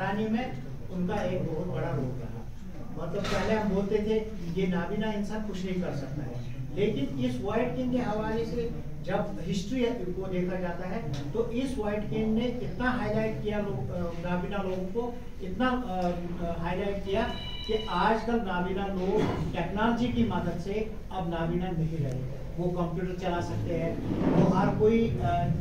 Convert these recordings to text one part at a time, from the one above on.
बनाने में उनका एक बहुत बड़ा रोल रहा। मतलब पहले हम बोलते थे ये नाबीना इंसान कुछ नहीं कर सकता है, लेकिन इस व्हाइट केन के हवाले से जब हिस्ट्री को देखा जाता है तो इस व्हाइट केन ने इतना हाईलाइट किया नाबीना लोगों को, इतना हाईलाइट किया कि आजकल नाबीना लोग टेक्नोलॉजी की मदद से अब नाबीना नहीं रहे। वो कंप्यूटर चला सकते हैं, वो हर कोई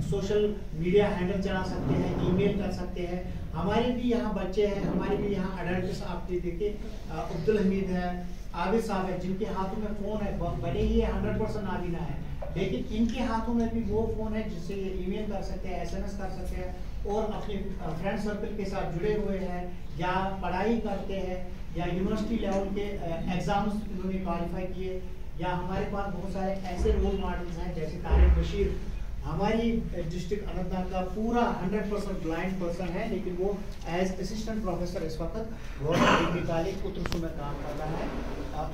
सोशल मीडिया हैंडल चला सकते हैं, ईमेल कर सकते हैं। हमारे भी यहाँ बच्चे हैं, हमारे भी यहाँ अडल्ट आप देखिए, अब्दुल हमीद है, आबिद साहब है, जिनके हाथों में फोन है, भले ही 100% नाबीना है, लेकिन इनके हाथों में भी वो फोन है जिससे ये ईमेल कर सकते हैं, SMS कर सकते हैं और अपने फ्रेंड सर्कल के साथ जुड़े हुए हैं, या पढ़ाई करते हैं, या यूनिवर्सिटी लेवल के एग्जाम्स उन्होंने क्वालिफाई किए, या हमारे पास बहुत सारे ऐसे रोल मॉडल्स हैं जैसे तारिक बशीर। हमारी डिस्ट्रिक्ट अनंतनाग का पूरा 100% ब्लाइंड पर्सन है, लेकिन वो एज असिस्टेंट प्रोफेसर इस वक्त गवर्नमेंट डिग्री कॉलेज उत्तरसू में काम कर रहा है।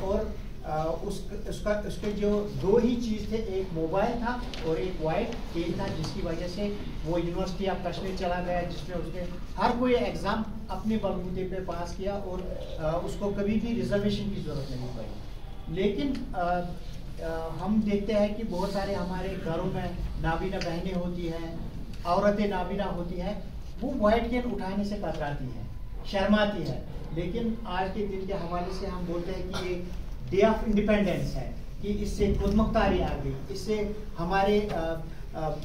और उसके जो दो ही चीज़ थे, एक मोबाइल था और एक व्हाइट केन था, जिसकी वजह से वो यूनिवर्सिटी ऑफ कश्मीर चला गया, जिसमें उसने हर कोई एग्ज़ाम अपने बलबूते पे पास किया और उसको कभी भी रिजर्वेशन की ज़रूरत नहीं पड़ी। लेकिन हम देखते हैं कि बहुत सारे हमारे घरों में नाबीना बहनें होती हैं, औरतें नाबीना होती हैं, वो व्हाइट केन उठाने से कतराती हैं, शर्माती है। लेकिन आज के दिन के हवाले से हम बोलते हैं कि ये डे ऑफ इंडिपेंडेंस है, कि इससे खुदमुख्तारी आ गई, इससे हमारे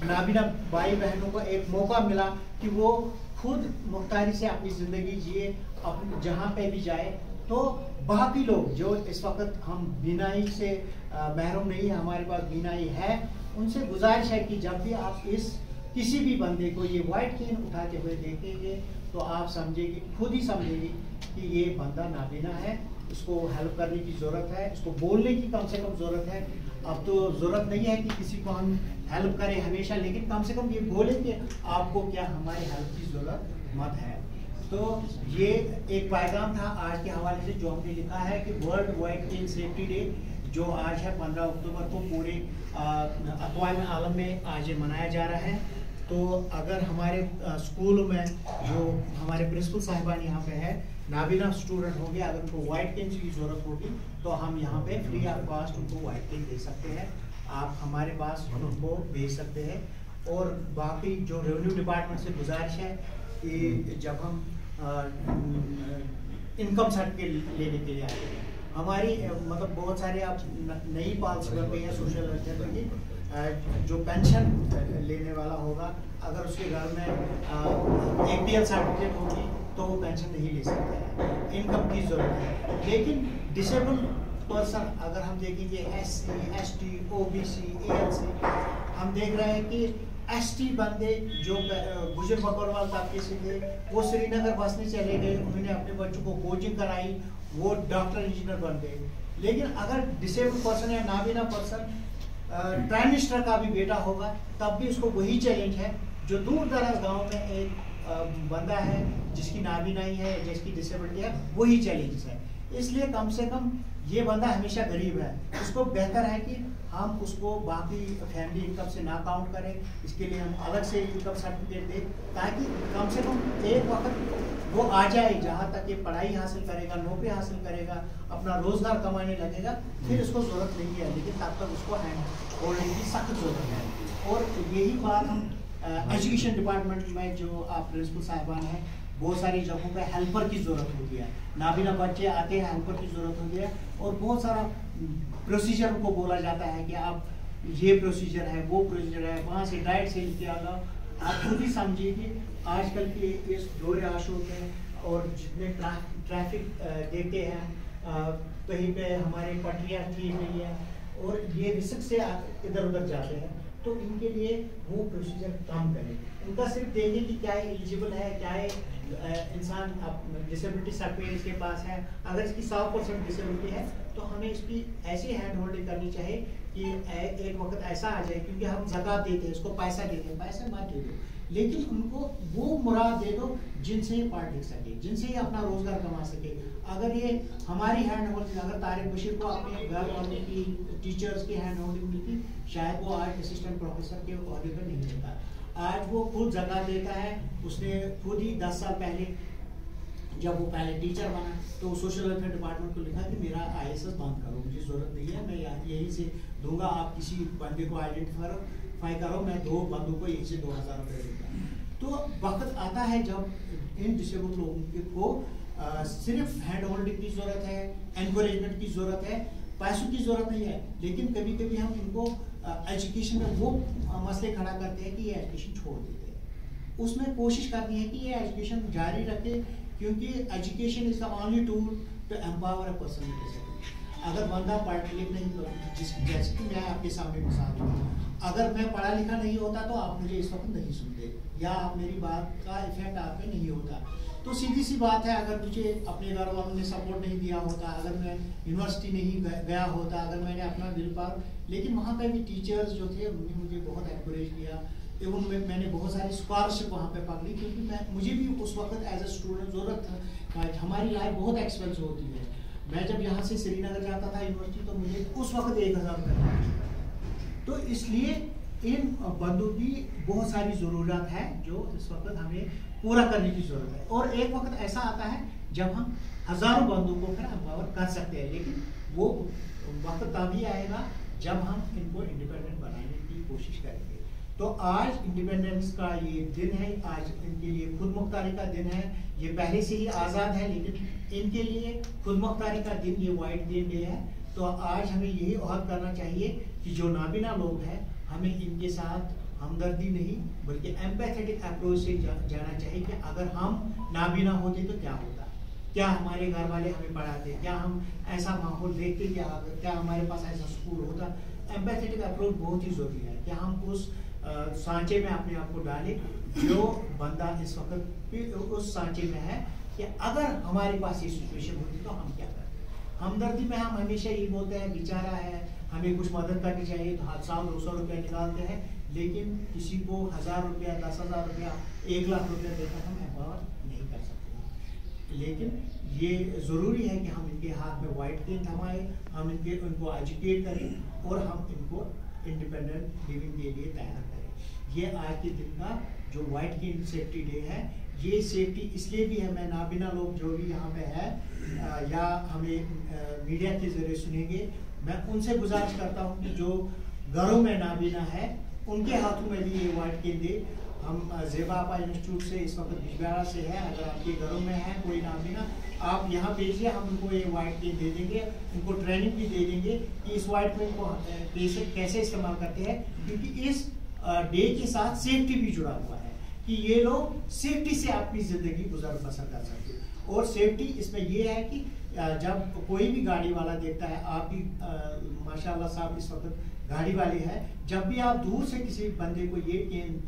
नाबीना भाई बहनों को एक मौका मिला कि वो खुद मुख्तारी से अपनी ज़िंदगी जिए, अपने जहाँ पे भी जाए। तो बाकी लोग जो इस वक्त हम बीनाई से महरूम नहीं है, हमारे पास बीनाई है, उनसे गुजारिश है कि जब भी आप इस किसी भी बंदे को ये व्हाइट केन उठाते हुए देखेंगे तो आप समझेंगे, खुद ही समझेंगे कि ये बंदा नाबीना है, इसको हेल्प करने की ज़रूरत है, इसको बोलने की कम से कम ज़रूरत है। अब तो ज़रूरत नहीं है कि किसी को हम हेल्प करें हमेशा, लेकिन कम से कम ये बोले कि आपको क्या हमारी हेल्प की ज़रूरत मत है। तो ये एक पैगाम था आज के हवाले से जो हमने लिखा है कि वर्ल्ड व्हाइट केन सेफ्टी डे, जो आज है 15 अक्टूबर को पूरे अक़वाम आलम में आज ये मनाया जा रहा है। तो अगर हमारे स्कूल में जो हमारे प्रिंसिपल साहिबान यहाँ पे है, नाबीना स्टूडेंट होंगे, अगर उनको व्हाइट केन की ज़रूरत होगी तो हम यहाँ पे फ्री ऑफ कॉस्ट उनको व्हाइट केन दे सकते हैं। आप हमारे पास उनको भेज सकते हैं। और बाकी जो रेवेन्यू डिपार्टमेंट से गुजारिश है कि जब हम इनकम सर्टिफिकेट लेने के लिए आते हैं, हमारी मतलब बहुत सारे आप नई पॉलिसी बन गई है सोशल वेलफेयर की, जो पेंशन लेने वाला होगा अगर उसके घर में APL सर्टिफिकेट होगी तो वो पेंशन नहीं ले सकता है, इनकम की ज़रूरत है। लेकिन डिसेबल पर्सन अगर हम देखेंगे SC, ST, OBC, ALC, हम देख रहे हैं कि ST बंदे जो गुजर बकरवाल तबके से थे, वो श्रीनगर बसने चले गए, उन्होंने अपने बच्चों को कोचिंग कराई, वो डॉक्टर इंजीनियर बन गए। लेकिन अगर डिसेबल पर्सन या नाबीना पर्सन प्राइम मिनिस्टर का भी बेटा होगा, तब भी उसको वही चैलेंज है जो दूर दराज गाँव में एक बंदा है जिसकी नाबीनाई है, जिसकी डिसेबिलिटी है, वही चैलेंज है। इसलिए कम से कम ये बंदा हमेशा गरीब है, उसको बेहतर है कि हम उसको बाकी फैमिली इनकम से ना काउंट करें। इसके लिए हम अलग से इनकम सर्टिफिकेट दें, ताकि कम से कम एक वक्त वो आ जाए जहाँ तक ये पढ़ाई हासिल करेगा, नौकरी हासिल करेगा, अपना रोजगार कमाने लगेगा, फिर उसको ज़रूरत नहीं है, लेकिन तब तक उसको हैंड होल्डिंग की सख्त ज़रूरत है। और यही बात हम एजुकेशन डिपार्टमेंट में जो आप प्रिंसिपल साहिबान हैं, बहुत सारी जगहों पे हेल्पर की ज़रूरत होती है, नाबीना बच्चे आते हैं, हेल्पर की ज़रूरत होती है। और बहुत सारा प्रोसीजर को बोला जाता है कि आप ये प्रोसीजर है, वो प्रोसीजर है, वहाँ से डाइट से लिख के आना। आप खुद ही समझिए कि आजकल के इस दौर आशों में और जितने ट्रैफिक देखते हैं, कहीं पे हमारे पटरियाँ ठीक नहीं है और ये रिस्क से इधर उधर जाते हैं, तो इनके लिए वो प्रोसीजर काम करें। उनका सिर्फ देखें कि क्या एलिजिबल है, क्या इंसान डिसेबिलिटी सर्टिफिकेट इसके पास है। अगर इसकी 100% डिसेबिलिटी है तो हमें इसकी ऐसी हैंड होल्डिंग करनी चाहिए कि एक वक्त ऐसा आ जाए, क्योंकि हम ज़कात देते हैं, इसको पैसा देते हैं, पैसे मत दे दो, लेकिन उनको वो मुराद दे दो जिनसे ये पढ़ लिख सके, जिनसे ये अपना रोजगार कमा सके। अगर ये हमारी हैंड होल्डिंग, अगर तारिक बशीर को अपने घर वालों की, टीचर्स की हैंड होल्डिंग मिलती, शायद वो आज असिस्टेंट प्रोफेसर के ओहदे पर नहीं रहता। आज वो खुद ज़कात देता है, उसने खुद ही 10 साल पहले जब वो पहले टीचर बना तो सोशल वेलफेयर डिपार्टमेंट को लिखा कि मेरा ISS बंद करो, मुझे ज़रूरत नहीं है, मैं यहीं से दूंगा, आप किसी बंदे को आइडेंटिफाई करो, मैं 2 बंदों को यहीं से 2000 रुपये दूंगा। तो वक्त आता है जब इन डिसेबल लोगों को सिर्फ हैंड होल्डिंग की ज़रूरत है, एनकरेजमेंट की ज़रूरत है, पैसों की ज़रूरत नहीं है। लेकिन कभी कभी हम इनको एजुकेशन में वो मसले खड़ा करते हैं कि ये एजुकेशन छोड़ देते हैं। उसमें कोशिश करनी है कि ये एजुकेशन जारी रखे, क्योंकि education is the only tool to empower a person with disability. अगर बंदा पढ़ लिख नहीं, जैसे कि मैं आपके सामने मिसाल दूँ, अगर मैं पढ़ा लिखा नहीं होता तो आप मुझे इस वक्त नहीं सुनते, या आप मेरी बात का इफेक्ट आप पे नहीं होता। तो सीधी सी बात है, अगर मुझे अपने घर वालों ने सपोर्ट नहीं दिया होता, अगर मैं यूनिवर्सिटी नहीं गया होता, अगर मैंने अपना विल पावर, लेकिन वहाँ पे भी टीचर्स जो थे उन्होंने मुझे बहुत एनकरेज किया, एवं मैंने बहुत सारी स्कॉलरशिप वहाँ पे पकड़ी, क्योंकि मुझे भी उस वक्त एज ए स्टूडेंट ज़रूरत था। हमारी लाइफ बहुत एक्सपेंसिव होती है। मैं जब यहाँ से श्रीनगर जाता था यूनिवर्सिटी, तो मुझे उस वक्त 1000 रुपये। तो इसलिए इन बंदों की बहुत सारी ज़रूरत है जो इस वक्त हमें पूरा करने की ज़रूरत है। और एक वक्त ऐसा आता है जब हम हज़ारों बंदों को फिर एम्पावर कर सकते हैं, लेकिन वो वक्त तभी आएगा जब हम इनको इंडिपेंडेंट बनाने की कोशिश करेंगे। तो आज इंडिपेंडेंस का ये दिन है, आज इनके लिए खुद मुख्तारी का दिन है। ये पहले से ही आज़ाद है, लेकिन इनके लिए खुद मुख्तारी का दिन ये वाइट डे है। तो आज हमें यही अहद करना चाहिए कि जो नाबीना लोग हैं, हमें इनके साथ हमदर्दी नहीं बल्कि एम्पैथेटिक अप्रोच से जाना चाहिए कि अगर हम नाबीना होते तो क्या होता, क्या हमारे घर वाले हमें पढ़ाते, क्या हम ऐसा माहौल देखते, क्या हमारे पास ऐसा स्कूल होता। एम्पैथेटिक अप्रोच बहुत ही ज़रूरी है कि हम उस सांचे में अपने आप को डालें जो बंदा इस वक्त उस सांचे में है, कि अगर हमारे पास ये सिचुएशन होती तो हम क्या करते। हमदर्दी में हम हमेशा ये बोलते हैं बेचारा है, हमें कुछ मदद करनी चाहिए, तो 100-200 रुपया निकालते हैं, लेकिन किसी को 1000 रुपया, 10,000 रुपया, 1 लाख रुपया देकर हम एम्पावर नहीं कर सकते। लेकिन ये ज़रूरी है कि हम इनके हाथ में वाइट पेन थमाएं, हम इनको एजुकेट करें और हम इनको इंडिपेंडेंट लिविंग के लिए तैयार करें। ये आज के दिन का जो वाइट केन सेफ्टी डे है, ये सेफ्टी इसलिए भी है, मैं नाबीना लोग जो भी यहाँ पे है या हमें मीडिया के जरिए सुनेंगे, मैं उनसे गुजारिश करता हूँ कि जो घरों में नाबीना है उनके हाथों में भी ये वाइट केन दे। हम ज़ेबा आपा इंस्टीट्यूट से इस वक्त बिजबिहारा से है, अगर आपके घरों में है कोई नाबीना, आप यहाँ भेजिए, हम उनको ये वाइट केन दे देंगे, उनको ट्रेनिंग भी दे देंगे कि इस वाइट केन को कैसे इस्तेमाल करते हैं, क्योंकि इस डे के साथ सेफ्टी भी जुड़ा हुआ है कि ये लोग सेफ्टी से अपनी ज़िंदगी गुजर बसर कर सकते। और सेफ्टी इसमें ये है कि जब कोई भी गाड़ी वाला देखता है, आप भी माशाल्लाह साहब इस वक्त गाड़ी वाले हैं, जब भी आप दूर से किसी बंदे को ये केन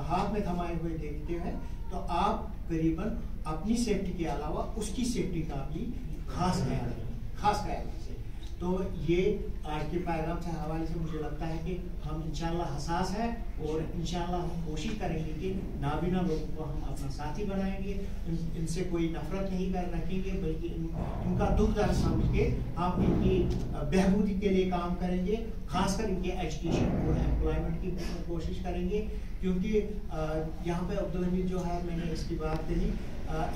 हाथ में थमाए हुए देखते हैं तो आप करीबन अपनी सेफ्टी के अलावा उसकी सेफ्टी का भी खास ख्याल रखें। तो ये आज के पैगाम से हवाले से मुझे लगता है कि हम इंशाल्लाह हसास है और इंशाल्लाह हम कोशिश करेंगे कि नाबीना लोगों को हम अपना साथी बनाएंगे, इनसे कोई नफरत नहीं कर रखेंगे, बल्कि इनका दुख दर्द समझ के हम इनकी बहबूदी के लिए काम करेंगे, खासकर इनके एजुकेशन और एम्प्लॉयमेंट की कोशिश करेंगे। क्योंकि यहाँ पे अब्दुल हमीद जो है, मैंने इसकी बात कही,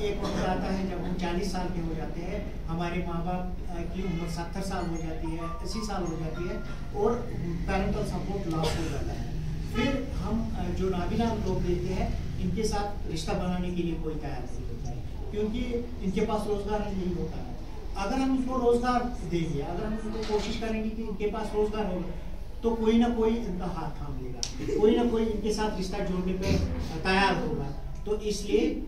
एक वक्त आता है जब हम 40 साल के हो जाते हैं, हमारे माँ बाप की उम्र 70 साल हो जाती है, 80 साल हो जाती है और पेरेंटल सपोर्ट लॉस हो जाता है। फिर हम जो नाबीना लोग देखते हैं, इनके साथ रिश्ता बनाने के लिए कोई तैयार नहीं होता है, क्योंकि इनके पास रोजगार नहीं होता है। अगर हम इनको रोजगार देंगे, अगर हम इनको कोशिश करेंगे कि इनके पास रोजगार होगा, तो कोई ना कोई इनका हाथ थाम लेगा, कोई ना कोई इनके साथ रिश्ता जोड़ने पे तैयार होगा। तो इसलिए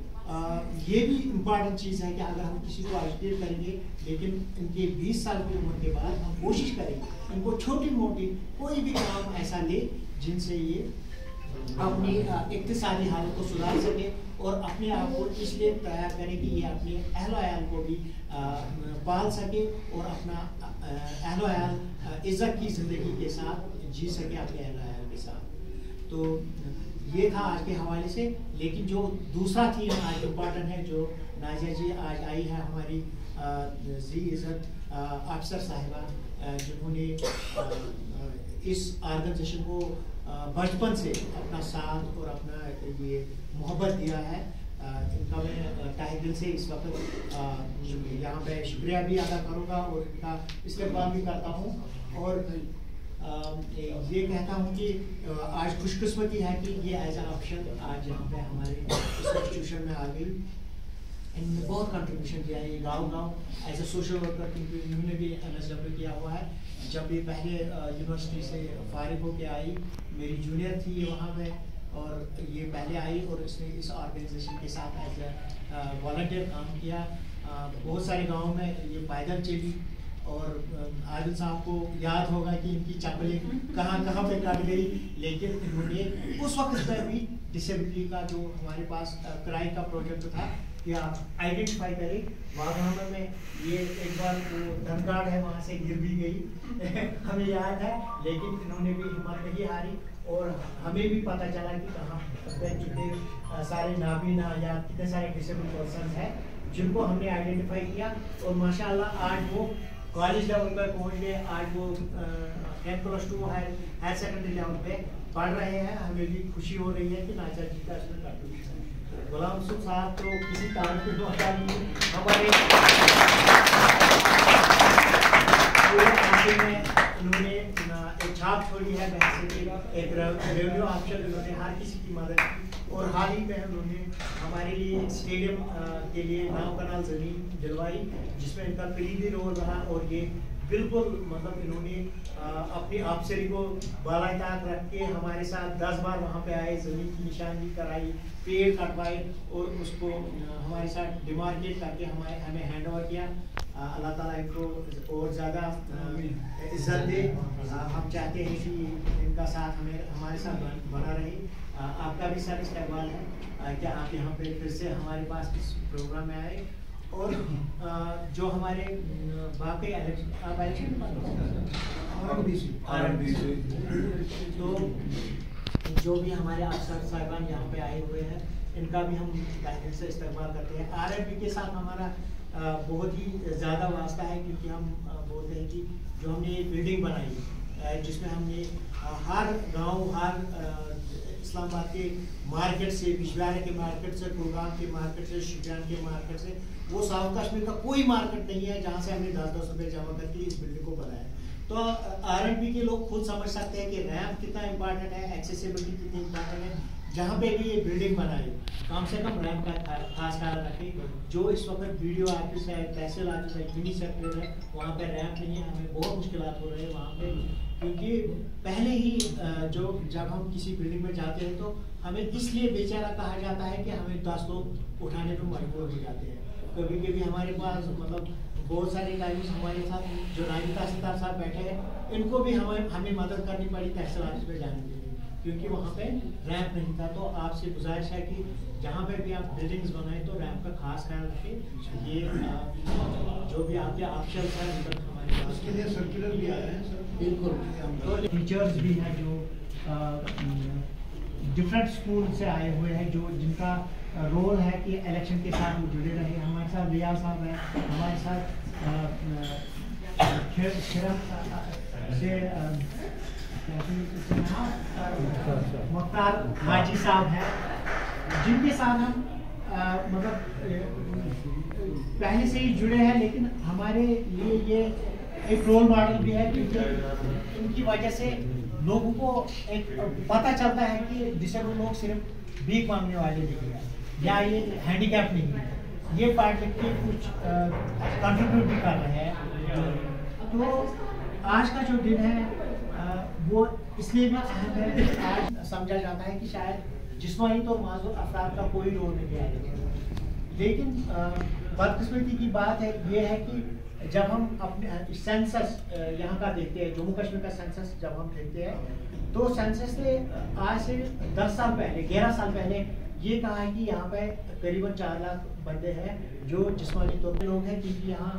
ये भी इम्पॉर्टेंट चीज़ है कि अगर हम किसी को एजुकेट करेंगे, लेकिन इनके 20 साल की उम्र के बाद हम कोशिश करेंगे इनको छोटी मोटी कोई भी काम ऐसा ले जिनसे ये अपनी इक्तिसादी हालत को सुधार सके और अपने आप को इसलिए तैयार करें कि ये अपने अहल वयाल को भी पाल सके और अपना अहल वयाल इज़्ज़त की ज़िंदगी के साथ जी सके अपने अहल वयाल के साथ। तो ये था आज के हवाले से। लेकिन जो दूसरा थीम आज इम्पॉर्टेंट है, जो नाजिया जी आज आई है हमारी जी इज़्ज़त अफसर साहिबा, जिन्होंने इस ऑर्गेनाइजेशन को बचपन से अपना साथ और अपना ये मोहब्बत दिया है, इनका मैं तहे दिल से इस वक्त यहाँ पे शुक्रिया भी अदा करूँगा और इनका इस्तेमाल भी करता हूँ। और ये कहता हूँ कि आज खुशकिस्मती है कि ये एज ए ऑप्शन आज यहाँ पे हमारे इंस्टीट्यूशन में आ गई। इन्होंने बहुत कंट्रीब्यूशन किया है। ये गाँव एज ए सोशल वर्कर क्योंकि इन्होंने भी MSW किया हुआ है। जब ये पहले यूनिवर्सिटी से फारिग होके आई, मेरी जूनियर थी ये वहाँ पे, और ये पहले आई और इसने इस ऑर्गेनाइजेशन के साथ एज ए वॉलंटियर काम किया। बहुत सारे गाँव में ये पैदल चली, और आदिल साहब को याद होगा कि इनकी चप्पलें कहाँ कहाँ पे कट गई, लेकिन इन्होंने उस वक्त पर भी डिसेबिलिटी का जो हमारे पास किराए का प्रोजेक्ट था कि आप आइडेंटिफाई करें। वाघाना में ये एक बार वो धनगाड़ है वहाँ से गिर भी गई हमें याद है, लेकिन इन्होंने भी हिम्मत नहीं हारी और हमें भी पता चला कि कहाँ पे कितने सारे नाबीना या कितने सारे डिसेबल पर्सन हैं जिनको हमने आइडेंटिफाई किया। और माशाल्लाह आज वो कॉलेज लेवल पर पहुँच गए। आज वो 10+2 हायर सेकेंडरी लेवल पे पढ़ रहे हैं। हमें भी खुशी हो रही है कि नाचा जी का इसमें कंट्रीब्यूशन है। गुलाम सुख साहब तो किसी तारीफ के मोहताज नहीं, हमारे पूरे इलाके में इन्होंने एक छाप छोड़ी है। वैसे कि एक रेवेन्यू ऑफिसर इन्होंने हर किसी की मदद की, और हाल ही में उन्होंने हमारे लिए स्टेडियम के लिए 9 कनाल ज़मीन दिलवाई, जिसमें इनका कलीदी रोल रहा। और ये बिल्कुल मतलब इन्होंने अपनी अफसरी को बालाताक रख के हमारे साथ 10 बार वहाँ पे आए, ज़मीन की निशानदी कराई, पेड़ कटवाए और उसको हमारे साथ डिमार्केट करके हमें हैंड ओवर किया। अल्लाह ताला इनको और ज़्यादा इज्जत दे। हम चाहते हैं कि इनका साथ हमारे साथ बना रहे। आपका भी सर इस्तेमाल है कि आप यहाँ पे फिर से हमारे पास इस प्रोग्राम में आए। और जो हमारे बाकी इलेक्शन तो जो भी हमारे अफसर साहिबान यहाँ पे आए हुए हैं, इनका भी हम तहे से इस्तेमाल करते हैं। RFB के साथ हमारा बहुत ही ज़्यादा वास्ता है, क्योंकि हम बोलते हैं कि जो हमने ये बिल्डिंग बनाई जिसमें हमने हर गांव, हर इस्लामाबाद के मार्केट से, बिजवाड़ा के मार्केट से, कुलगाम के मार्केट से, शुपियान के मार्केट से, वो साउथ कश्मीर का कोई मार्केट नहीं है जहाँ से हमने 10-10 रुपये जमा करके इस बिल्डिंग को बनाया। तो RFB के लोग खुद समझ सकते हैं कि रैंप कितना इम्पोर्टेंट है, एक्सेसिबिलिटी कितनी इम्पोर्टेंट है। जहाँ पे भी ये बिल्डिंग बनाई, कम से कम रैंप का खास ख्याल रखें। जो इस वक्त वीडियो ऑफिस है, तहसील ऑफिस है, मिनी सेक्टर है, वहाँ पे रैंप नहीं है। हमें बहुत मुश्किलात हो रही है वहाँ पे, क्योंकि पहले ही जब हम किसी बिल्डिंग में जाते हैं तो हमें इसलिए बेचारा कहा जाता है कि हमें 10 लोग उठाने पर मजबूर हो जाते हैं। कभी कभी हमारे पास मतलब बहुत सारे टाइम्स हमारे साथ जो नायब तहसीलदार साहब बैठे हैं, इनको भी हमें मदद करनी पड़ी तहसील ऑफिस में जाने के लिए, क्योंकि वहाँ पे रैंप नहीं था। तो आपसे गुजारिश है कि जहाँ पे भी आप बिल्डिंग्स बनाएं तो रैंप का खास ख्याल रखें। ये जो भी आपके ऑप्शंस हैं उन तक हमारे पास के लिए सर्कुलर भी आए हैं सर। बिल्कुल। तो टीचर्स भी हैं जो डिफरेंट स्कूल से आए हुए हैं, जो जिनका रोल है कि इलेक्शन के साथ वो जुड़े रहे। हमारे साथ रियाज साहब हैं, हमारे साथ मुख्तार हाजी साहब हैं, जिनके साथ हम मतलब पहले से ही जुड़े हैं, लेकिन हमारे लिए ये एक रोल मॉडल भी है, क्योंकि इनकी वजह से लोगों को एक पता चलता है कि डिसेबल लोग सिर्फ भीख मांगने वाले नहीं है या ये हैंडीकैप नहीं है, ये पार्ट लिख के कुछ कंट्रीब्यूट भी कर रहे हैं। तो आज का जो दिन है वो इसलिए भी अहम है कि आज समझा जाता है कि शायद जिस्मानी तो माजूर अफराद का कोई रोल नहीं है। लेकिन बदकिस्मती की बात है ये है कि जब हम अपने सेंसस यहाँ का देखते हैं, जम्मू कश्मीर का सेंसस जब हम देखते हैं तो सेंसस से आज से 10 साल पहले, 11 साल पहले ये कहा है कि यहाँ पे करीबन 4 लाख बंदे हैं जो जिस्मानी तौर पर लोग हैं, क्योंकि यहाँ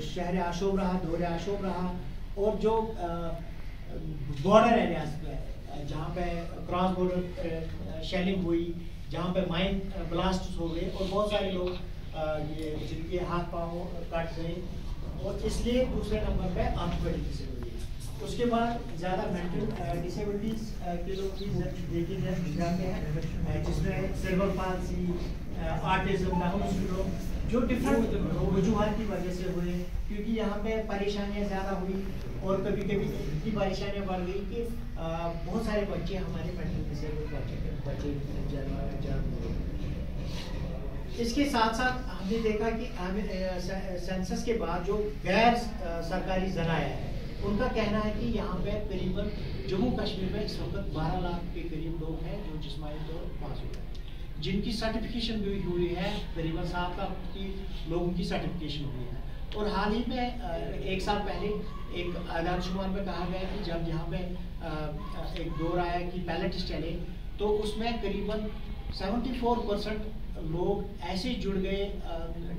शहर आशोब रहा, दौरे आशोब रहा, और जो बॉर्डर एरियाज पे जहाँ पे क्रॉस बॉर्डर शेलिंग हुई, जहाँ पे माइन ब्लास्ट हो गए और बहुत सारे लोग ये जिनके हाथ पाँव कट गए, और इसलिए दूसरे नंबर पे अनफर्टिलिटी से हुई है। उसके बाद ज़्यादा मेंटल डिसेबिलिटीज के लोग भी देखे जाते हैं, जिसमें cerebral palsy, autism, down syndrome, जो डिफरेंट वजूहात की वजह से हुए, क्योंकि यहाँ पे परेशानियाँ ज़्यादा हुई और कभी कभी इतनी परेशानियाँ बढ़ गई कि बहुत सारे बच्चे हमारे मेंटल डिसेबल बच्चे जन्म हुए। इसके साथ साथ हमने देखा कि सेंसस के बाद जो गैर सरकारी ज़राया है, उनका कहना है कि यहाँ पे करीबन जम्मू कश्मीर में इस वक्त 12 लाख के करीब लोग हैं जो जिस्मानी तौर पर मासूम हैं, जिनकी सर्टिफिकेशन भी हुई है, करीबन 7 लाख की लोगों की सर्टिफिकेशन हुई है। और हाल ही में 1 साल पहले एक आदादशुमार में कहा गया कि जब यहाँ पे एक दौर आया कि पैलेट्स चले, तो उसमें करीबन 74% लोग ऐसे जुड़ गए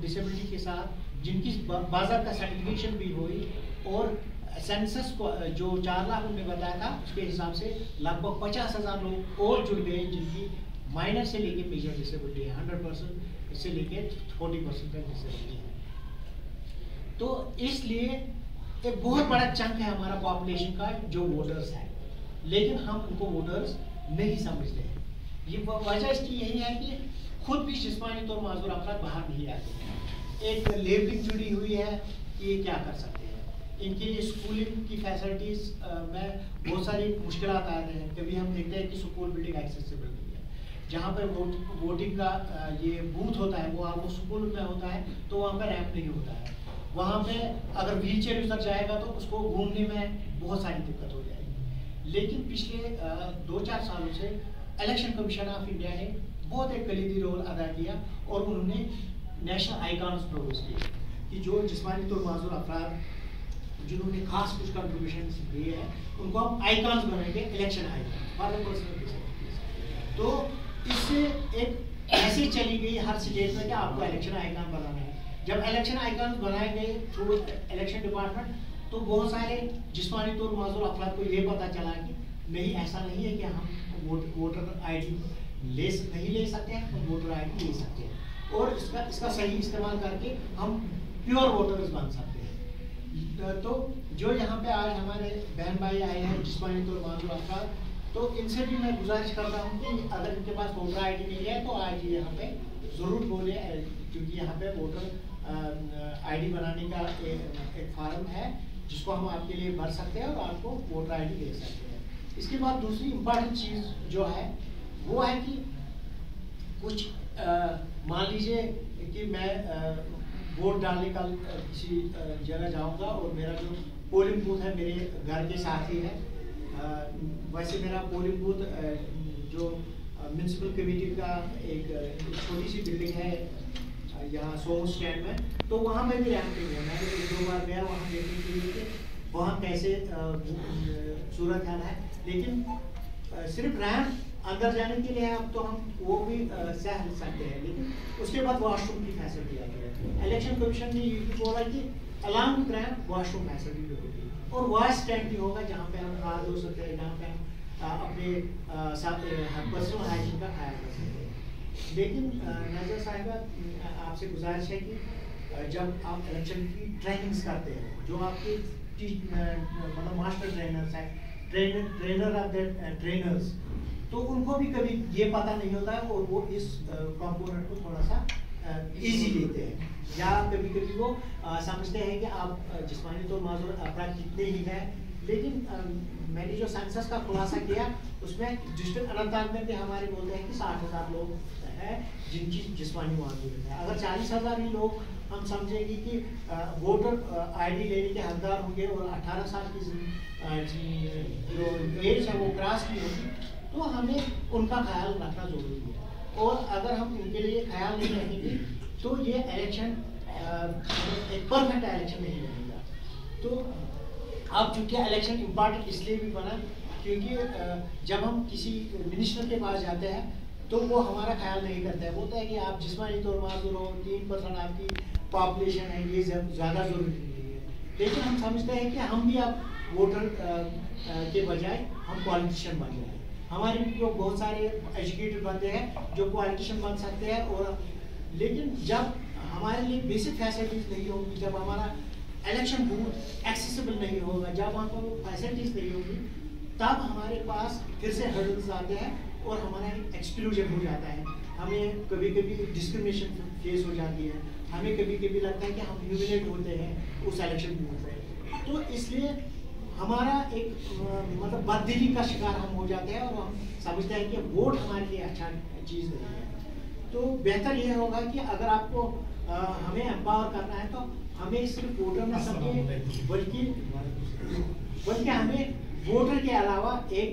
डिसेबिलिटी के साथ जिनकी बाज़ाब्ता सर्टिफिकेशन भी हुई, और सेंसस को जो 4 लाख उन्होंने बताया था उसके हिसाब से लगभग 50,000 लोग और जुड़ गए जिनकी माइनर से लेके मेजर डिसेबिलिटी है, 100% से लेके 40% तक डिसेबिलिटी है। तो इसलिए एक बहुत बड़ा चंक है हमारा पॉपुलेशन का जो वोटर्स है, लेकिन हम उनको वोटर्स नहीं समझते हैं। ये वजह इसकी यही है कि खुद भी जिस्मानी तौर माजूर अफराद बाहर नहीं आते। एक लेबलिंग जुड़ी हुई है कि ये क्या कर सकते हैं, इनके लिए स्कूलिंग की फैसिलिटीज में बहुत सारी मुश्किल आते हैं। कभी हम देखते हैं कि स्कूल बिल्डिंग एक्सेसिबल नहीं है, जहाँ पर वोटिंग का ये बूथ होता है वो आपको स्कूल में होता है, तो वहाँ पर रैंप नहीं होता है। वहाँ पे अगर व्हील चेयर यूजर जाएगा तो उसको घूमने में बहुत सारी दिक्कत हो जाएगी। लेकिन पिछले 2-4 सालों से इलेक्शन कमीशन ऑफ इंडिया ने बहुत एक कलीदी रोल अदा किया और उन्होंने नेशनल आइकॉन्स प्रपोज किए कि जो जिस्मानी तौर माजूर अफराद जिन्होंने खास कुछ कंट्रीब्यूशन दिए हैं उनको हम आइकॉन्स बनाएंगे, इलेक्शन आइकॉन। तो इससे एक ऐसी चली गई हर स्टेट में कि आपको इलेक्शन आइकॉन बनाना है। जब इलेक्शन आइकॉन बनाए गए थ्रू इलेक्शन डिपार्टमेंट, तो बहुत सारे जिस्मानी तौर माजूर अफराद को ये पता चला कि नहीं, ऐसा नहीं है कि हम वोटर आईडी नहीं ले सकते हैं, हम वोटर आईडी ले सकते हैं और इसका सही इस्तेमाल करके हम प्योर वोटर्स बन सकते हैं। तो जो यहाँ पे आज हमारे बहन भाई आए हैं जिस्मानी तौर माजूर अफराद, तो इनसे भी मैं गुजारिश करता हूँ कि अगर इनके पास वोटर आईडी नहीं है तो आज यहाँ पे ज़रूर बोले, क्योंकि यहाँ पे वोटर आईडी बनाने का एक फॉर्म है जिसको हम आपके लिए भर सकते हैं और आपको वोटर आईडी दे सकते हैं। इसके बाद दूसरी इम्पॉर्टेंट चीज़ जो है वो है कि कुछ मान लीजिए कि मैं वोट डालने का किसी जगह जाऊंगा और मेरा जो पोलिंग बूथ है मेरे घर के साथ ही है। वैसे मेरा पोलिंग बूथ जो म्यूनसिपल कमेटी का एक छोटी सी बिल्डिंग है यहाँ सोम स्टैंड में, तो वहाँ मैं भी रैंप नहीं गया। मैंने 1-2 बार गया वहाँ देखने के लिए कि वहाँ कैसे सूरत हाल है, लेकिन सिर्फ रैंप अंदर जाने के लिए अब तो हम वो भी सह सकते हैं, लेकिन उसके बाद वॉशरूम की फैसिलिटी आती है। इलेक्शन कमीशन ने ये भी बोला कि अलॉन्ग रैंप वॉशरूम फैसिलिटी भी होगी और वॉश स्टैंड भी होगा जहाँ पे हम हाथ धो सकते हैं, जहाँ पे हम अपने पर्सनल हाइजीन का ख्याल कर सकते हैं। लेकिन नजर साहिबा, आपसे गुजारिश है कि जब आप इलेक्शन की ट्रेनिंग्स करते हैं, जो आपके मतलब मास्टर ट्रेनर्स हैं, ट्रेनर ऑफ द ट्रेनर्स, तो उनको भी कभी ये पता नहीं होता है और वो इस कंपोनेंट को थोड़ा सा इजी लेते हैं, या कभी कभी वो समझते हैं कि आप जिस्मानी तौर माजूर अफराद कितने ही हैं। लेकिन मैंने जो सेंसस का खुलासा किया उसमें डिस्ट्रिक्ट अनंतनाग में भी हमारे बोलते हैं कि 60,000 लोग हैं जिनकी जिस्मानी माजूरियत है। अगर 40,000 ही लोग हम समझेंगे कि वोटर आईडी लेने के हकदार होंगे और 18 साल की जो एज है वो क्रॉस की होगी, तो हमें उनका ख्याल रखना जरूरी है। और अगर हम उनके लिए ख्याल नहीं रखेंगे तो ये इलेक्शन एक परफेक्ट इलेक्शन नहीं बनेगा। तो अब चूंकि इलेक्शन इम्पॉर्टेंट इसलिए भी बना क्योंकि जब हम किसी मिनिस्टर के पास जाते हैं तो वो हमारा ख्याल नहीं करता है, बोलता है कि आप जिस्मानी तौर माजूर हो, 3% आपकी पॉपुलेशन है, ये ज़्यादा जरूरी नहीं है। लेकिन हम समझते हैं कि हम भी अब वोटर के बजाय हम पॉलिटिशियन बन जाए। हमारे भी जो बहुत सारे एजुकेटेड बंदे हैं जो पॉलिटिशियन बन सकते हैं, और लेकिन जब हमारे लिए बेसिक फैसिलिटीज नहीं होंगी, जब हमारा इलेक्शन बूथ एक्सेसिबल नहीं होगा, जब वहाँ पर फैसिलिटीज नहीं होगी, तब हमारे पास फिर से हर्डल्स आते हैं और हमारा एक्सक्लूजन हो जाता है। हमें कभी कभी डिस्क्रिमिनेशन फेस हो जाती है, हमें कभी कभी लगता है कि हम ह्यूमिलेट होते हैं उस इलेक्शन बूथ में। तो इसलिए हमारा एक मतलब बददिली का शिकार हम हो जाते हैं और हम समझते हैं कि वोट हमारे लिए अच्छा चीज़ नहीं है। तो बेहतर ये होगा कि अगर आपको हमें एम्पावर करना है तो हमें सिर्फ वोटर न समझे, बल्कि हमें वोटर के अलावा एक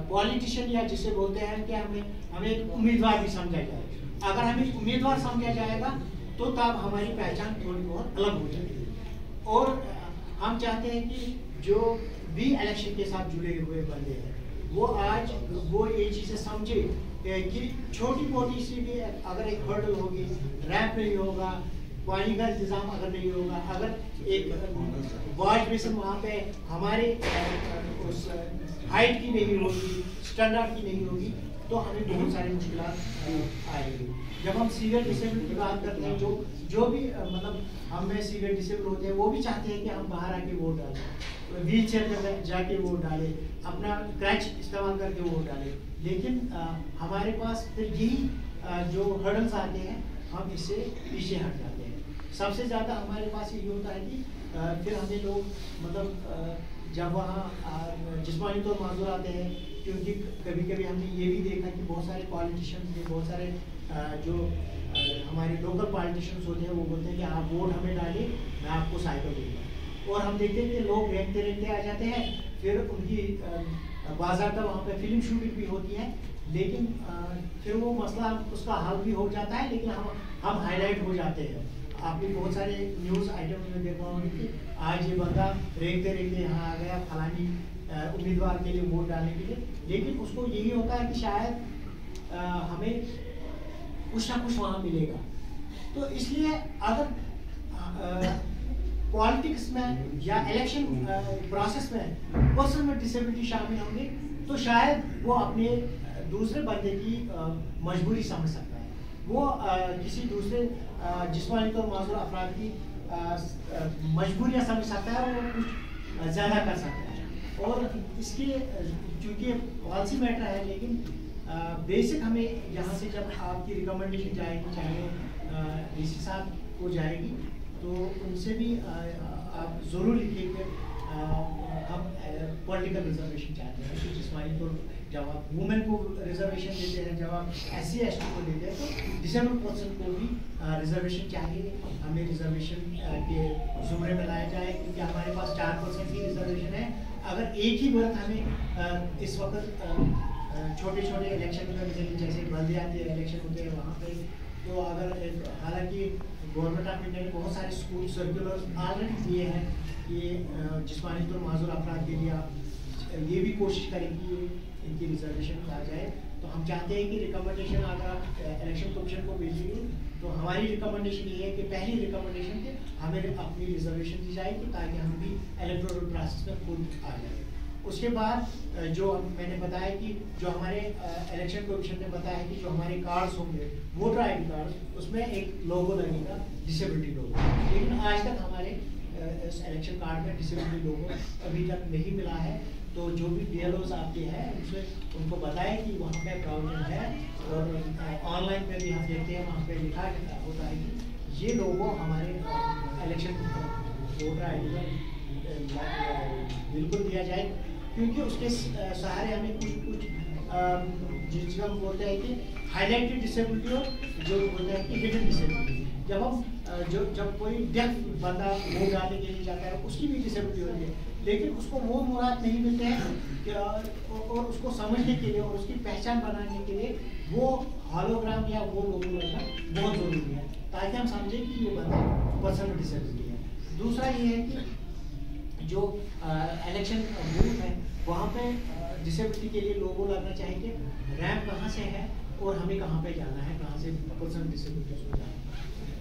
पॉलिटिशियन या जिसे बोलते हैं कि हमें एक उम्मीदवार भी समझा जाए। अगर हमें उम्मीदवार समझा जाएगा तो तब हमारी पहचान थोड़ी बहुत अलग हो जाएगी। और हम चाहते हैं कि जो भी इलेक्शन के साथ जुड़े हुए बंदे हैं वो आज वो ये चीज़ें समझे कि छोटी मोटी सी भी अगर एक हर्डल होगी, रैंप नहीं होगा, पानी का इंतजाम अगर नहीं होगा, अगर एक वॉश बेसिन वहाँ पे हमारे उस हाइट की नहीं होगी, स्टैंडर्ड की नहीं होगी, तो हमें बहुत सारी मुश्किलात आएगी। जब हम सीवियर डिसेबल की बात करते हैं, जो भी मतलब हम में सीवियर डिसेबल होते हैं वो भी चाहते हैं कि हम बाहर आके वोट डालें, व्हील चेयर में जाके वोट डालें, अपना क्रैच इस्तेमाल करके वोट डालें। लेकिन हमारे पास फिर यही जो हर्डल्स आते हैं हम इससे पीछे हट जाते हैं। सबसे ज़्यादा हमारे पास ये होता है कि फिर हमें लोग मतलब जब वहाँ जिस्मानी तौर माजूर आते हैं, क्योंकि कभी कभी हमने ये भी देखा कि बहुत सारे पॉलिटिशियंस थे, बहुत सारे जो हमारे लोकल पॉलिटिशियंस होते हैं वो बोलते हैं कि आप वोट हमें डालिए, मैं आपको साइकिल दूँगा। और हम देखते हैं कि लोग रेंगते रेंगते आ जाते हैं, फिर उनकी बाज़ाब्ता वहाँ पे फिल्म शूटिंग भी होती है, लेकिन फिर वो मसला उसका हल भी हो जाता है, लेकिन हम हाईलाइट हो जाते हैं। आपने बहुत सारे न्यूज़ आइटम में देखा होंगे कि आज ये बंदा रेंगते रेंगते यहाँ आ गया फलानी उम्मीदवार के लिए वोट डालने के लिए, लेकिन उसको यही होता है कि शायद हमें कुछ ना कुछ वहाँ मिलेगा। तो इसलिए अगर पॉलिटिक्स में या इलेक्शन प्रोसेस में पर्सन विद डिसेबिलिटी शामिल होंगे तो शायद वो अपने दूसरे बंदे की मजबूरी समझ सकता है, वो किसी दूसरे जिस्मानी तौर माजूर अफराद की मजबूरियाँ समझ सकता है और वो कुछ ज़्यादा कर सकता है। और इसके चूँकि पॉलिसी मैटर है, लेकिन बेसिक हमें यहाँ से जब आपकी रिकमेंडेशन जाएगी, चाहे डीसी साहब को जाएगी, तो उनसे भी आप ज़रूर लिखिए कि हम पॉलिटिकल रिजर्वेशन चाहते हैं कि जिस्मानी तौर जब आप वुमेन को रिजर्वेशन देते हैं, जब आप SC ST को देते हैं, तो डिसेबल्ड पर्सन को भी रिजर्वेशन चाहिए। हमें रिजर्वेशन के जुमरे में लाया जाए, क्योंकि हमारे पास 4% की रिजर्वेशन है। अगर एक ही वर्ग हमें इस वक्त छोटे छोटे इलेक्शन में जैसे बल्दियाती इलेक्शन होते हैं वहाँ पे, तो अगर हालांकि गवर्नमेंट ऑफ इंडिया ने बहुत सारे स्कूल सर्कुलर ऑलरेडी दिए हैं कि जिस्मानी तौर माजूर अफराद के लिए आप ये भी कोशिश करें कि इनकी रिजर्वेशन आ जाए। तो हम चाहते हैं कि रिकमेंडेशन अगर आप इलेक्शन कमीशन को भेजिए तो हमारी रिकमेंडेशन ये है कि पहली रिकमेंडेशन कि हमें अपनी रिजर्वेशन दी जाएगी ताकि हम भी इलेक्टोरल प्रोसेस में खुद आ जाए। उसके बाद जो मैंने बताया कि जो हमारे इलेक्शन कमीशन ने बताया कि जो हमारे कार्ड्स होंगे वोटर ID कार्ड्स, उसमें एक लोगो लगेगा, डिसेबिलिटी लोगो, लेकिन आज तक हमारे इस इलेक्शन कार्ड में डिसेबिलिटी लोगो अभी तक नहीं मिला है। तो जो भी BLOs आपके हैं उनसे उनको बताएं कि वहाँ पे प्रावधान है, और ऑनलाइन पे भी हम देखते हैं वहाँ पे लिखा होता है कि ये लोगो हमारे इलेक्शन वोटर ID में बिल्कुल दिया जाए, क्योंकि उसके सहारे हमें कुछ जिसको हम बोलते हैं कि हाईलाइटेड डिसेबिलिटी और जो बोलते हैं कि हिडन डिसेबिलिटी। जब हम जब कोई डेफ बंदा वोट डालने के लिए जाता है उसकी भी डिसेबिलिटी होती है, लेकिन उसको वो मुराद नहीं मिलते हैं और उसको समझने के लिए और उसकी पहचान बनाने के लिए वो हॉलोग्राम या वो लोगो लगना बहुत ज़रूरी है, ताकि हम समझें कि ये बंदा पर्सन विद डिसेबिलिटी है। दूसरा ये है कि जो इलेक्शन बूथ है वहाँ पे डिसेबिलिटी के लिए लोगो लगना चाहिए कि रैंप कहाँ से है और हमें कहाँ पे जाना है, कहाँ से पर्सन डिसेबिलिटी को जाना है।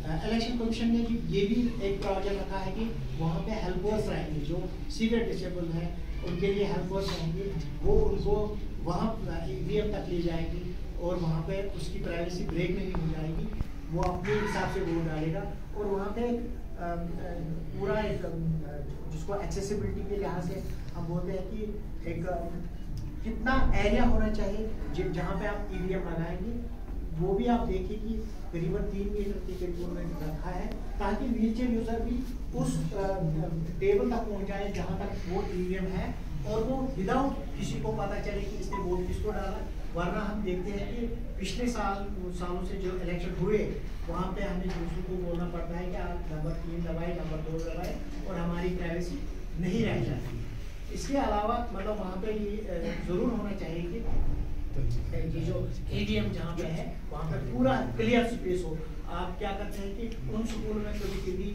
इलेक्शन कमीशन ने ये भी एक प्रोविजन रखा है कि वहाँ पे हेल्पर्स रहेंगे, जो सीवियर डिसेबल हैं उनके लिए हेल्पर्स रहेंगे, वो उनको वहाँ EVM तक ले जाएगी और वहाँ पे उसकी प्राइवेसी ब्रेक नहीं हो जाएगी, वो अपने हिसाब से वोट डालेगा। और वहाँ पे पूरा एक जिसको एक्सेसिबिलिटी के लिहाज से हम बोलते हैं कि एक कितना एरिया होना चाहिए जहाँ पे आप ईवीएम लगाएंगे, वो भी आप देखिए कि करीबन 3 मीटर के करीब उन्होंने रखा है, ताकि व्हीलचेयर यूजर भी उस टेबल तक पहुँच जाए जहाँ तक वो ईवीएम है, और वो विदाउट किसी को पता चले कि इसने वोट किसको डाला। वरना हम देखते हैं कि पिछले सालों से जो इलेक्शन हुए वहाँ पे हमें दूसरों को बोलना पड़ता है कि आप नंबर 3 दबाए, नंबर 2 दबाए, और हमारी प्राइवेसी नहीं रह जाती। इसके अलावा मतलब वहाँ पे ये जरूर होना चाहिए कि ये जो ईवीएम जहाँ पे है वहाँ पे पूरा क्लियर स्पेस हो। आप क्या करते हैं कि उन स्कूल में कभी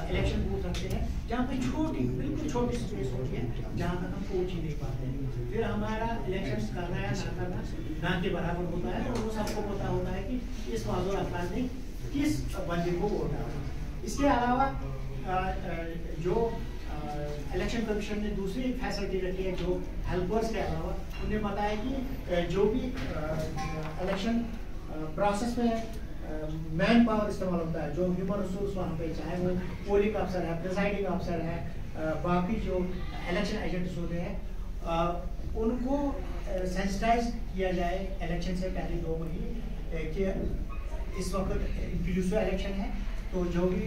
इलेक्शन बूथ रखते हैं जहाँ पे बिल्कुल छोटी स्पेस होती है, जहाँ तक हम पहुँच ही नहीं पाते हैं। फिर हमारा इलेक्शन करना या ना करना ना के बराबर होता है, और वो सबको पता होता है कि इस माजूर अफराद ने किस बंदे को वोट डाला। इसके अलावा जो इलेक्शन कमीशन ने दूसरी एक फैसिलिटी रखी है जो हेल्पर्स के अलावा, उन्हें बताया कि जो भी इलेक्शन प्रोसेस में मैन पावर इस्तेमाल होता है, जो ह्यूमन रिसोर्स वहाँ पे, चाहे वो पोलिंग अफसर है, प्रिजाइडिंग अफसर है, बाकी जो इलेक्शन एजेंट्स होते हैं, उनको सेंसिटाइज किया जाए इलेक्शन से पहले 2 महीने कि इस वक्त इंक्लूसिव इलेक्शन है, तो जो भी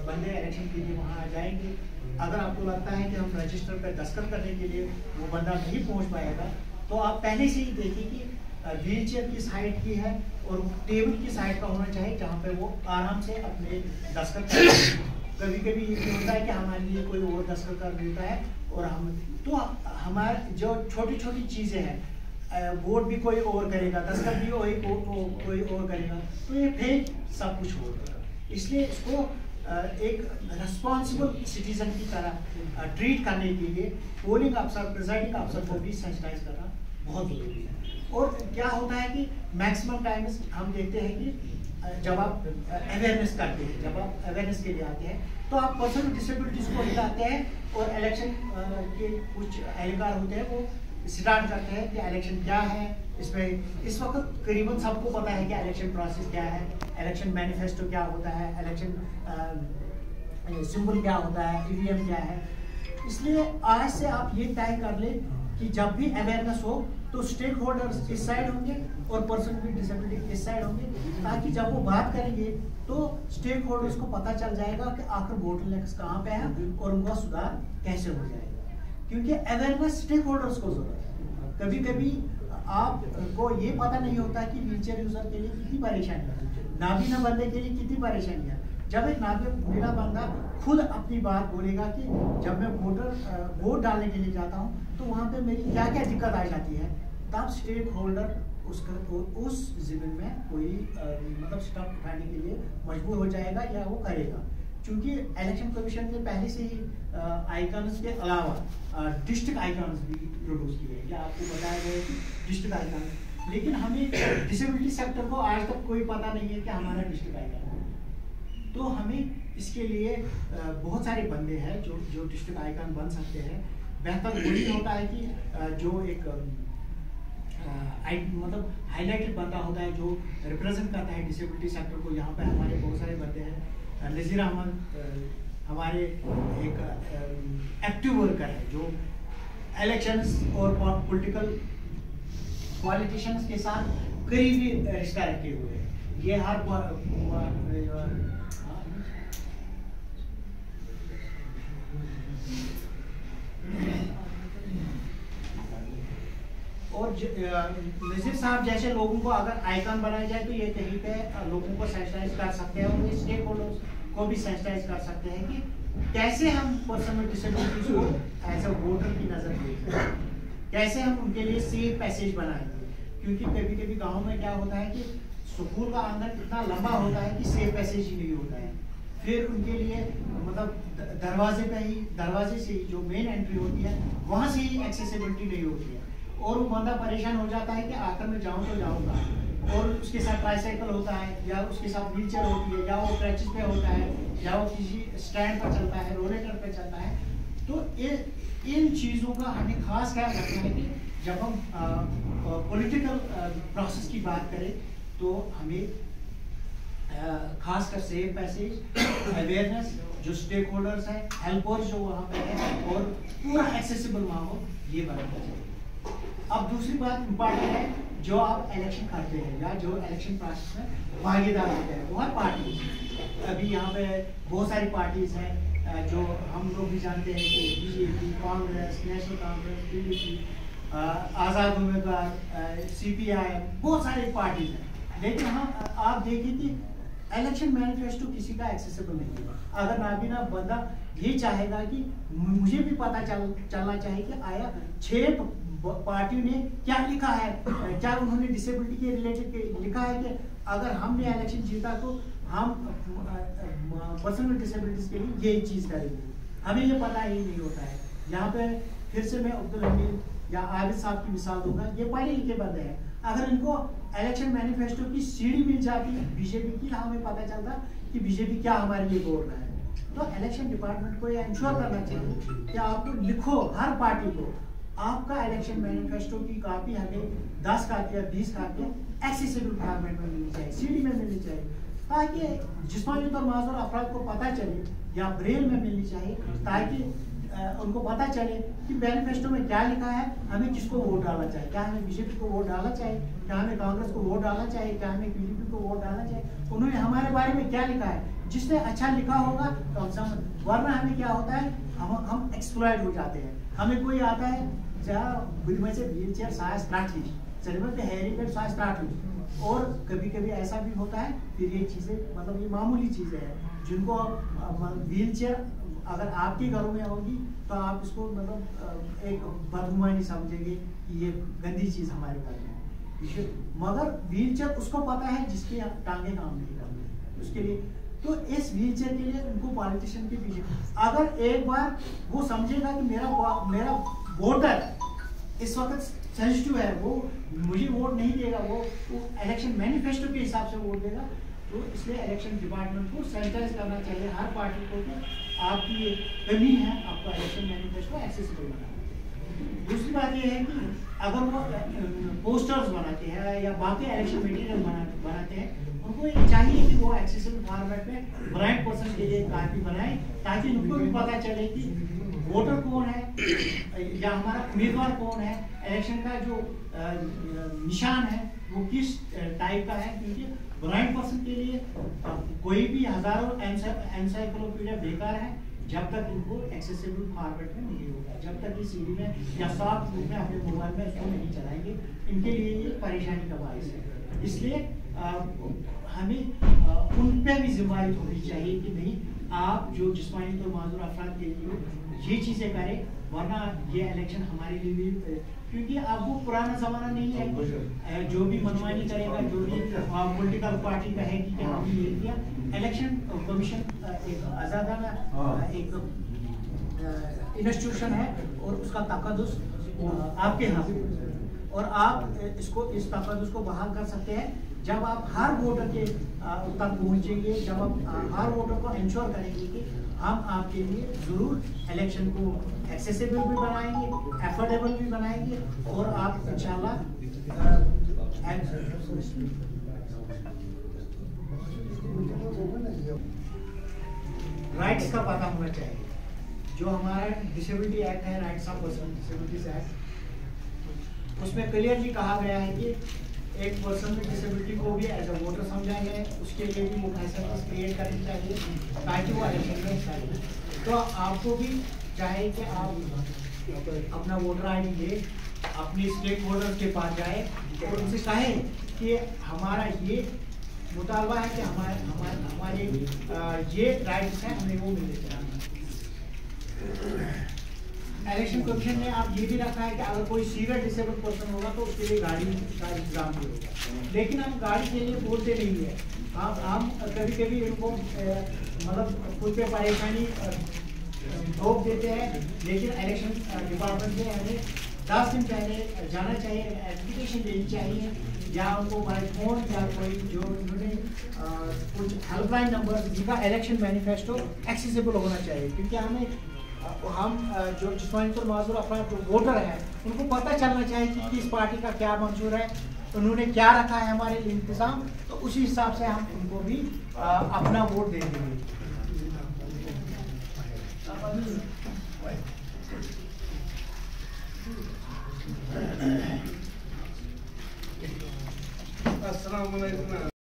बंदे इलेक्शन के लिए वहाँ जाएंगे, अगर आपको लगता है कि हम रजिस्टर पर दस्तखत करने के लिए वो बंदा नहीं पहुँच पाएगा, तो आप पहले से ही देखिए कि व्हीलचेयर किस हाइट की है और टेबल किस हाइट का होना चाहिए, जहाँ पे वो आराम से अपने दस्तखत कर। कभी कभी ये होता है कि हमारे लिए कोई और दस्तखत कर देता है, और हम तो हमारे जो छोटी छोटी चीज़ें हैं, वोट भी कोई और करेगा, दस्तखत भी कोई और करेगा, तो ये फेक सब कुछ होगा। इसलिए इसको एक रिस्पॉन्सिबल सिटीजन की तरह ट्रीट करने के लिए पोलिंग अफसर, प्रिजाइडिंग अफसर को भी सेंसिटाइज करना बहुत जरूरी है। और क्या होता है कि मैक्सिमम टाइम्स हम देखते हैं कि जब आप अवेयरनेस करते हैं, जब आप अवेयरनेस के लिए आते हैं, तो आप पर्सन विद डिसेबिलिटीज को हिलाते हैं, और इलेक्शन के कुछ एहलकार होते हैं वो स्टार्ट करते हैं कि इलेक्शन क्या है। इसमें इस वक्त करीबन सबको पता है कि इलेक्शन प्रोसेस क्या है, इलेक्शन मैनिफेस्टो क्या होता है, इलेक्शन सिंबल क्या होता है, ईवीएम क्या है। इसलिए आज से आप ये तय कर लें कि जब भी अवेयरनेस हो तो स्टेक होल्डर्स इस साइड होंगे और पर्सन विद डिसेबिलिटी इस साइड होंगे, ताकि जब वो बात करेंगे तो स्टेक होल्डर्स को पता चल जाएगा कि आखिर बोटलनेक्स कहाँ पे है और उनका सुधार कैसे हो जाएगा। क्योंकि अवेयरनेस स्टेक होल्डर्स को जरूरत है। कभी कभी आपको ये पता नहीं होता कि व्हीलचेयर यूजर के लिए कितनी परेशानी है, नाबीना बंदे के लिए कितनी परेशानी है। जब एक नाबीना बंदा खुद अपनी बात बोलेगा कि जब मैं वोट डालने के लिए जाता हूँ तो वहाँ पे मेरी क्या क्या दिक्कत आ जाती है, तब स्टेक होल्डर उस ज़मीन में कोई मतलब स्टेप उठाने के लिए मजबूर हो जाएगा या वो करेगा। क्योंकि इलेक्शन कमीशन ने पहले से ही आइकन्स के अलावा डिस्ट्रिक्ट आइकन्स भी इंट्रोड्यूस किए हैं, या आपको बताया गया कि डिस्ट्रिक्ट आइकन, लेकिन हमें डिसेबिलिटी सेक्टर को आज तक कोई पता नहीं है कि हमारा डिस्ट्रिक्ट आइकन है। तो हमें इसके लिए बहुत सारे बंदे हैं जो डिस्ट्रिक्ट आइकन बन सकते हैं। बेहतर वही होता है कि जो एक मतलब हाईलाइटेड बंदा होता है जो रिप्रेजेंट करता है डिसेबिलिटी सेक्टर को। यहाँ पे हमारे बहुत सारे बंदे हैं। नज़ीर अहमद हमारे एक एक्टिव वर्कर है जो इलेक्शंस और पॉलिटिकल पॉलिटिशियंस के साथ करीबी रिश्ता रखे हुए हैं। ये हर और नज़ीर साहब जैसे लोगों को अगर आइकन बनाया जाए तो ये कहीं पे लोगों को सेंसिटाइज कर सकते हैं, और स्टेक होल्डर्स को भी सेंसिटाइज कर सकते हैं कि कैसे हम पर्सन विद डिसेबिलिटीज को एज अ वोटर की नज़र देखें, कैसे हम उनके लिए सेफ पैसेज बनाएंगे। क्योंकि कभी कभी गाँव में क्या होता है कि स्कूल का आंगन इतना लंबा होता है कि सेफ पैसेज ही नहीं होता है। फिर उनके लिए मतलब दरवाजे से ही जो मेन एंट्री होती है वहाँ से ही एक्सेसिबिलिटी नहीं होती है, और वो बंदा परेशान हो जाता है कि आखिर में जाऊँ तो जाऊँगा। और उसके साथ ट्राईसाइकिल होता है, या उसके साथ व्हीलचेयर होती है, या वो क्रचेस पे होता है, या वो किसी स्टैंड पर चलता है, रोलेटर पे चलता है। तो इन चीज़ों का हमें खास ख्याल रखना है कि जब हम पॉलिटिकल प्रोसेस की बात करें तो हमें खासकर सेफ पैसेज, अवेयरनेस, जो स्टेक होल्डर्स हैं, हेल्पर्स जो वहाँ पे हैं, और पूरा एक्सेसिबल माहौल, ये बनना चाहिए। अब दूसरी बात इम्पॉर्टेंट है, जो आप इलेक्शन करते हैं या जो इलेक्शन प्रोसेस में भागीदार होते हैं, वो है पार्टीज। अभी यहाँ पे बहुत सारी पार्टीज हैं जो हम लोग भी जानते हैं कि BJP, Congress, National Congress, PDP, आज़ाद उम्मीदवार, सीपीआई, बहुत सारी पार्टीज हैं। लेकिन हम आप देखिए कि इलेक्शन मैनिफेस्टो किसी का एक्सेसिबल नहीं है। अगर नाबीना बंदा ये चाहेगा कि मुझे भी पता चलना चाहिए कि आया 6 पार्टी ने क्या लिखा है, क्या उन्होंने डिसेबिलिटी के रिलेटेड लिखा है कि अगर हमने इलेक्शन जीता तो हम पर्सन विद डिसेबिलिटीज के लिए ये चीज करेंगे। हमें ये पता ही नहीं होता है। यहाँ पे फिर से मैं अब्दुल हमीद या आबिद साहब की मिसाल दूंगा, ये पढ़े लिखे बंदे हैं। अगर इनको इलेक्शन मैनिफेस्टो की सीडी मिल जाती है बीजेपी की, हमें पता चलता कि बीजेपी क्या हमारे लिए बोल रहा है। तो इलेक्शन डिपार्टमेंट को ये इंश्योर करना चाहिए कि आप लिखो, हर पार्टी को आपका इलेक्शन मैनिफेस्टो की कॉपी हमें 10 कापियां 20 कापियां एक्सेसिबल फॉर्मेट में मिलनी चाहिए, सीडी में मिलनी चाहिए, ताकि जिस्मानी तौर माजूर अफराद को पता चले, या ब्रेल में मिलनी चाहिए, ताकि उनको पता चले कि मैनिफेस्टो में क्या लिखा है, हमें किसको वोट डालना चाहिए। क्या हमें बीजेपी को वोट डालना चाहिए, क्या हमें कांग्रेस को वोट डालना चाहिए, क्या हमें पीडीपी को वोट डालना चाहिए, उन्होंने हमारे बारे में क्या लिखा है। जिसने अच्छा लिखा होगा तो हम, वरना हमें क्या होता है, हम एक्सप्लॉइट हो जाते हैं। हमें कोई आता है व्हील चेयर और कभी कभी ऐसा भी होता है, फिर ये चीजें मतलब ये मामूली चीजें हैं जिनको व्हील चेयर अगर आपके घरों में होगी तो आप इसको मतलब एक बदगुमानी समझेंगे कि ये गंदी चीज हमारे घर में है। मगर व्हील चेयर उसको पता है जिसकी टांगे काम नहीं करती उसके लिए। तो इस व्हील चेयर के लिए उनको पॉलिटिशियन के पीछे, अगर एक बार वो समझेगा कि मेरा वोटर इस वक्त सेंसिटिव है, वो मुझे वोट नहीं देगा, वो इलेक्शन मैनिफेस्टो के हिसाब से वोट देगा, तो इसलिए इलेक्शन डिपार्टमेंट को सैनिटाइज करना चाहिए हर पार्टी को कि आपकी ये कमी है, आपका इलेक्शन मैनिफेस्टो एक्सेसिबल बनाना। दूसरी बात ये है कि अगर वो पोस्टर्स बनाते हैं या बाकी इलेक्शन मटेरियल बनाते हैं, उनको ये चाहिए कि वो एक्सेसिबल फॉर्मेट में ब्लाइंड पर्सन के लिए कॉपी बनाए, ताकि उनको भी पता चले कि वोटर कौन है या हमारा उम्मीदवार कौन है, इलेक्शन का जो निशान है वो किस टाइप का है। क्योंकि ब्लाइंड पर्सन के लिए कोई भी हजारों एनसाइक्लोपीडिया बेकार है जब तक इनको एक्सेसिबल फॉर्मेट में नहीं होगा, जब तक ये सीडी में या सॉफ्ट बुक में अपने मोबाइल में इसको नहीं चलाएंगे, इनके लिए ये परेशानी का बायस है। इसलिए हमें उन पे भी जिम्मेदारी होनी चाहिए कि नहीं, आप जो जिस्मानी तौर माजूर अफराद के लिए ये चीजें करें, वरना ये इलेक्शन हमारे लिए भी, क्योंकि अब वो पुराना जमाना नहीं है जो भी मनमानी करेगा, जो भी पॉलिटिकल पार्टी कहेगी कि हमने ये किया। इलेक्शन कमीशन एक आजादाना एक इंस्टीट्यूशन है और उसका तकद्दुस आपके हाथ में, और आप इस तकद्दुस को बहाल कर सकते हैं जब आप हर वोटर के तक पहुंचेंगे, जब आप हर वोटर को इंश्योर करेंगे कि हम आपके लिए जरूर इलेक्शन को एक्सेसिबल भी बनाएंगे, एफोर्डेबल भी बनाएंगे, और आप इंशाल्लाह राइट्स का पता होना चाहिए। जो हमारा डिसेबिलिटी एक्ट है, rights of person disabilities act, उसमें क्लियरली कहा गया है कि एक पर्सन विद डिसेबिलिटी को भी एज अ वोटर समझा गया है, उसके लिए भी वो फैसिलिटीज क्रिएट करनी चाहिए ताकि वो इलेक्शन में हिस्सा ले। तो आपको भी चाहे कि आप अपना वोटर आई डी ले, अपने स्टेक होल्डर के पास जाए और उनसे कहे कि हमारा ये मुतालबा है कि हमारे ये राइट्स हैं, हमें वो मिलने चाहिए। इलेक्शन कमीशन ने आप ये भी रखा है कि अगर कोई सीवियर डिसेबल पर्सन होगा तो उसके लिए गाड़ी का इंतजाम भी होगा, लेकिन हम गाड़ी के लिए बोलते नहीं है। हम कभी कभी इनको मतलब खुद पे परेशानी रोक देते हैं, लेकिन इलेक्शन डिपार्टमेंट से हमें 10 दिन पहले जाना चाहिए, एप्लीकेशन देनी चाहिए, या उनको बाय फोन या कोई जो उन्होंने कुछ हेल्पलाइन नंबर जिनका इलेक्शन मैनिफेस्टो एक्सेसिबल होना चाहिए। क्योंकि हम जो जिस्मानी तौर माजूर अफराद जो वोटर हैं उनको पता चलना चाहिए कि किस पार्टी का क्या मंजूर है, उन्होंने क्या रखा है हमारे लिए इंतजाम, तो तो उसी हिसाब से हम उनको भी अपना वोट दे देंगे। अस्सलाम वालेकुम।